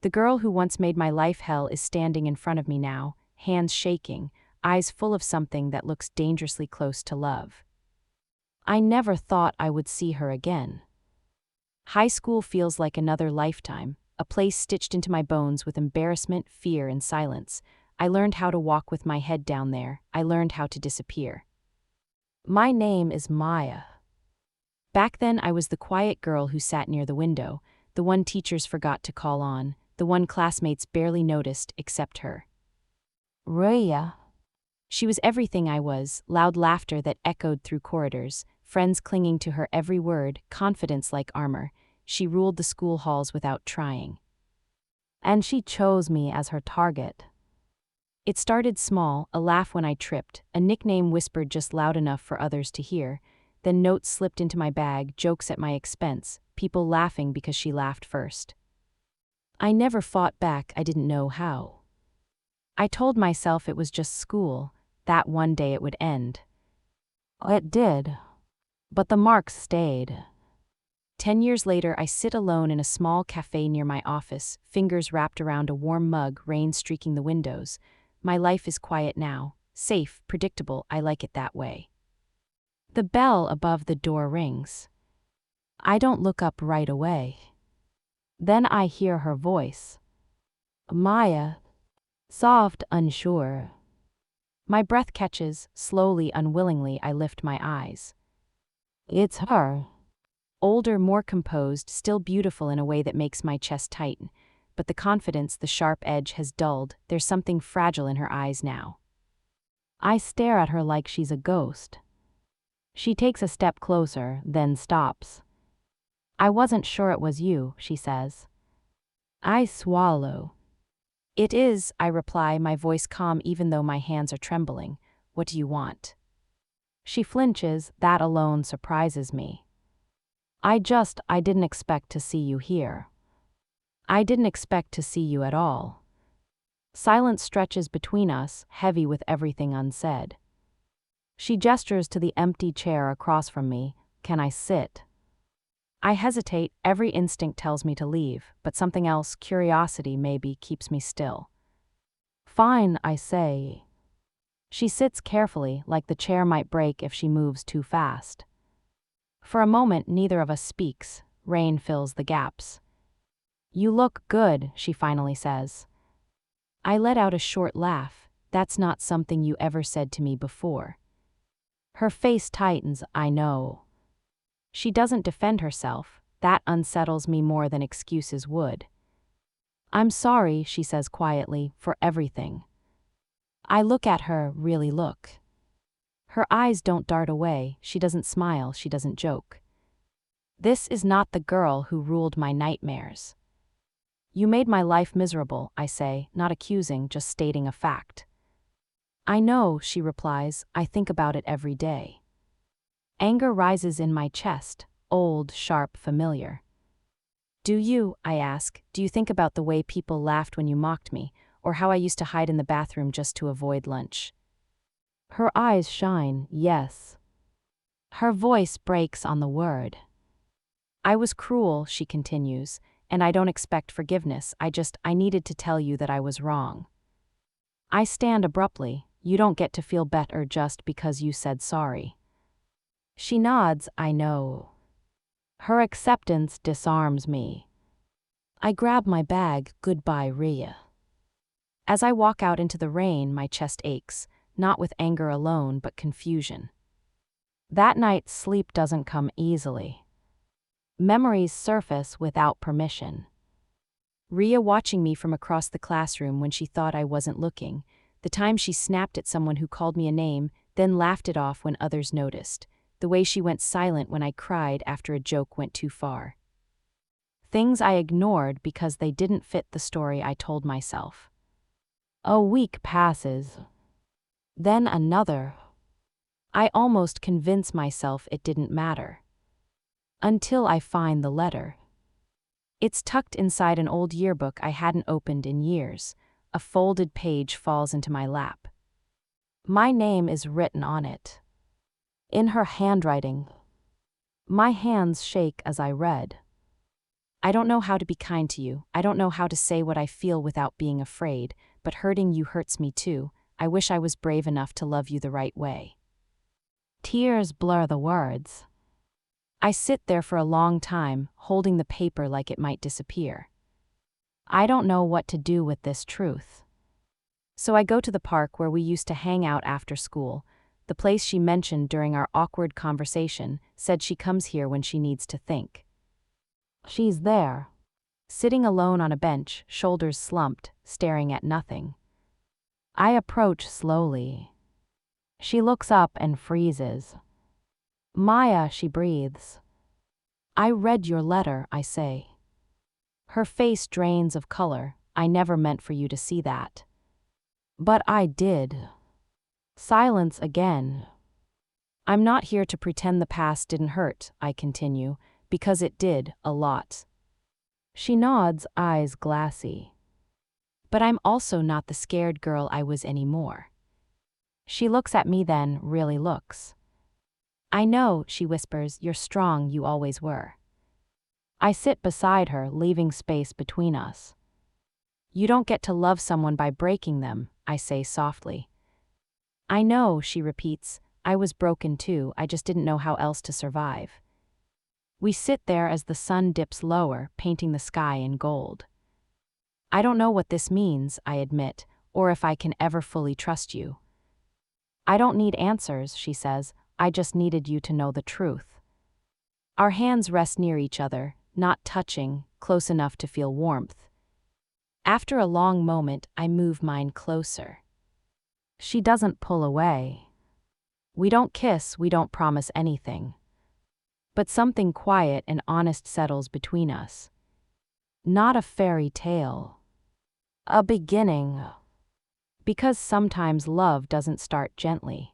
The girl who once made my life hell is standing in front of me now, hands shaking, eyes full of something that looks dangerously close to love. I never thought I would see her again. High school feels like another lifetime, a place stitched into my bones with embarrassment, fear, and silence. I learned how to walk with my head down there. I learned how to disappear. My name is Maya. Back then I was the quiet girl who sat near the window, the one teachers forgot to call on, the one classmates barely noticed except her. Rhea. She was everything I was, loud laughter that echoed through corridors, friends clinging to her every word, confidence like armor. She ruled the school halls without trying. And she chose me as her target. It started small, a laugh when I tripped, a nickname whispered just loud enough for others to hear, then notes slipped into my bag, jokes at my expense, people laughing because she laughed first. I never fought back, I didn't know how. I told myself it was just school, that one day it would end. It did. But the marks stayed. 10 years later, I sit alone in a small cafe near my office, fingers wrapped around a warm mug, rain streaking the windows. My life is quiet now, safe, predictable, I like it that way. The bell above the door rings. I don't look up right away. Then I hear her voice. Maya. Soft, unsure. My breath catches, slowly, unwillingly, I lift my eyes. It's her. Older, more composed, still beautiful in a way that makes my chest tighten, but the confidence, the sharp edge has dulled, there's something fragile in her eyes now. I stare at her like she's a ghost. She takes a step closer, then stops. I wasn't sure it was you, she says. I swallow. It is, I reply, my voice calm even though my hands are trembling. What do you want? She flinches, that alone surprises me. I didn't expect to see you here. I didn't expect to see you at all. Silence stretches between us, heavy with everything unsaid. She gestures to the empty chair across from me. Can I sit? I hesitate, every instinct tells me to leave, but something else, curiosity maybe, keeps me still. Fine, I say. She sits carefully, like the chair might break if she moves too fast. For a moment, neither of us speaks. Rain fills the gaps. You look good, she finally says. I let out a short laugh. That's not something you ever said to me before. Her face tightens, I know. She doesn't defend herself. That unsettles me more than excuses would. I'm sorry, she says quietly, for everything. I look at her, really look. Her eyes don't dart away, she doesn't smile, she doesn't joke. This is not the girl who ruled my nightmares. You made my life miserable, I say, not accusing, just stating a fact. I know, she replies, I think about it every day. Anger rises in my chest, old, sharp, familiar. Do you, I ask, do you think about the way people laughed when you mocked me, or how I used to hide in the bathroom just to avoid lunch? Her eyes shine, yes. Her voice breaks on the word. I was cruel, she continues, and I don't expect forgiveness, I needed to tell you that I was wrong. I stand abruptly, you don't get to feel better just because you said sorry. She nods, I know. Her acceptance disarms me. I grab my bag, goodbye, Rhea. As I walk out into the rain, my chest aches, not with anger alone, but confusion. That night, sleep doesn't come easily. Memories surface without permission. Rhea watching me from across the classroom when she thought I wasn't looking, the time she snapped at someone who called me a name, then laughed it off when others noticed, the way she went silent when I cried after a joke went too far. Things I ignored because they didn't fit the story I told myself. A week passes. Then another. I almost convince myself it didn't matter. Until I find the letter. It's tucked inside an old yearbook I hadn't opened in years. A folded page falls into my lap. My name is written on it. In her handwriting. My hands shake as I read. I don't know how to be kind to you. I don't know how to say what I feel without being afraid, but hurting you hurts me too. I wish I was brave enough to love you the right way. Tears blur the words. I sit there for a long time, holding the paper like it might disappear. I don't know what to do with this truth. So I go to the park where we used to hang out after school, the place she mentioned during our awkward conversation, said she comes here when she needs to think. She's there, sitting alone on a bench, shoulders slumped, staring at nothing. I approach slowly. She looks up and freezes. Maya, she breathes. I read your letter, I say. Her face drains of color. I never meant for you to see that. But I did. Silence again. I'm not here to pretend the past didn't hurt, I continue, because it did, a lot. She nods, eyes glassy. But I'm also not the scared girl I was anymore. She looks at me then, really looks. I know, she whispers, you're strong, you always were. I sit beside her, leaving space between us. You don't get to love someone by breaking them, I say softly. I know, she repeats, I was broken too, I just didn't know how else to survive. We sit there as the sun dips lower, painting the sky in gold. I don't know what this means, I admit, or if I can ever fully trust you. I don't need answers, she says, I just needed you to know the truth. Our hands rest near each other, not touching, close enough to feel warmth. After a long moment, I move mine closer. She doesn't pull away. We don't kiss, we don't promise anything. But something quiet and honest settles between us. Not a fairy tale. A beginning. Because sometimes love doesn't start gently.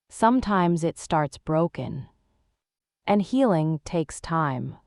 Sometimes it starts broken. And healing takes time.